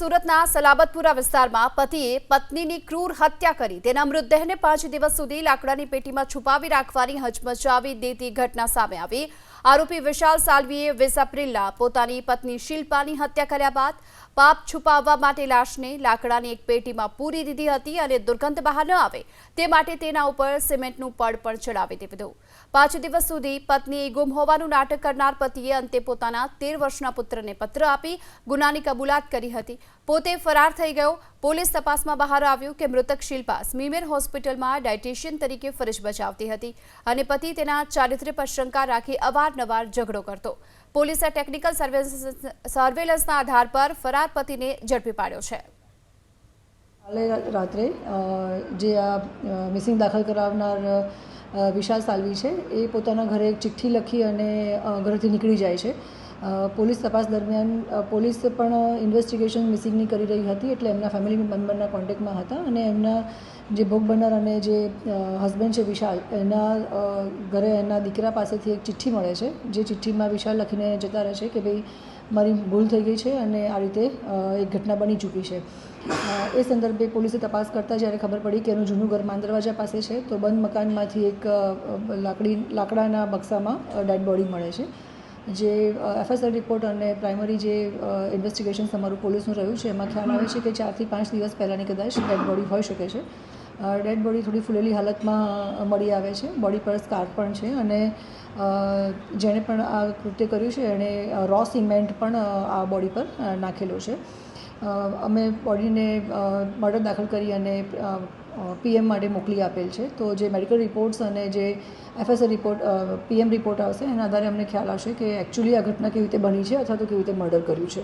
સુરતના સલાબતપુરા વિસ્તારમાં પતિએ પત્નીની ક્રૂર હત્યા કરી તેના મૃતદેહને 5 દિવસ સુધી લાકડાની પેટીમાં છુપાવી રાખવાની હચમચાવી દેતી ઘટના સામે આવી। આરોપી વિશાલ સાલ્વીએ 20 એપ્રિલના પોતાની પત્ની શિલ્પાની હત્યા કર્યા બાદ પાપ છુપાવવા માટે લાશને લાકડાની એક પેટીમાં પૂરી દીધી હતી અને દુર્ગંધ બહાર ન આવે તે માટે તેના ઉપર સિમેન્ટનું પડ પણ ચડાવી દીધું। 5 દિવસ સુધી પત્નીએ ગુમ હોવાનું નાટક કરનાર પતિએ અંતે પોતાના 13 વર્ષના પુત્રને પત્ર આપી ગુનાની કબૂલાત કરી હતી। પોતે ફરાર થઈ ગયો। પોલીસ તપાસમાં બહાર આવ્યું કે મૃતક શિલ્પા સ્મીમેર હોસ્પિટલમાં ડાયટિશિયન તરીકે ફરજ બજાવતી હતી અને પતિ તેના ચારિત્ર્ય પર શંકા રાખી અવારનવાર ઝઘડો કરતો। પોલીસે ટેકનિકલ સર્વેલન્સના આધાર પર ફરાર પતિને ઝડપી પાડ્યો છે। કાલે રાત્રે જે આ મિસિંગ દાખલ કરાવનાર વિશાલ સાલ્વી છે એ પોતાના ઘરે એક ચિઠ્ઠી લખી અને ઘરેથી નીકળી જાય છે। પોલીસ તપાસ દરમિયાન પોલીસ પણ ઇન્વેસ્ટિગેશન મિસિંગની કરી રહી હતી, એટલે એમના ફેમિલી મેમ્બરના કોન્ટેક્ટમાં હતા અને એમના જે ભોગ બનનાર અને જે હસબન્ડ છે વિશાલ, એના ઘરે એના દીકરા પાસેથી એક ચિઠ્ઠી મળે છે, જે ચિઠ્ઠીમાં વિશાલ લખીને જતા રહે છે કે ભાઈ મારી ભૂલ થઈ ગઈ છે અને આ રીતે એક ઘટના બની ચૂકી છે। એ સંદર્ભે પોલીસે તપાસ કરતાં જ્યારે ખબર પડી કે એનું જૂનું ઘર માંદરવાજા પાસે છે, તો બંધ મકાનમાંથી એક લાકડાના બક્સામાં ડેડ બોડી મળે છે। જે એફએસએલ રિપોર્ટ અને પ્રાઇમરી જે ઇન્વેસ્ટિગેશન તમારું પોલીસનું રહ્યું છે, એમાં ખ્યાલ આવે છે કે 4 થી 5 દિવસ પહેલાંની કદાચ ડેડ બોડી હોઈ શકે છે। ડેડ બોડી થોડી ફૂલેલી હાલતમાં મળી આવે છે, બોડી પર સ્કાર પણ છે અને જેણે પણ આ કૃત્ય કર્યું છે એણે રો સિમેન્ટ પણ આ બોડી પર નાખેલો છે। અમે બોડીને મર્ડર દાખલ કરી અને પીએમ માટે મોકલી આપેલ છે। તો જે મેડિકલ રિપોર્ટ્સ અને જે એફએસએલ રિપોર્ટ પીએમ રિપોર્ટ આવશે એના આધારે અમને ખ્યાલ આવશે કે એકચ્યુઅલી આ ઘટના કેવી રીતે બની છે અથવા તો કેવી રીતે મર્ડર કર્યું છે।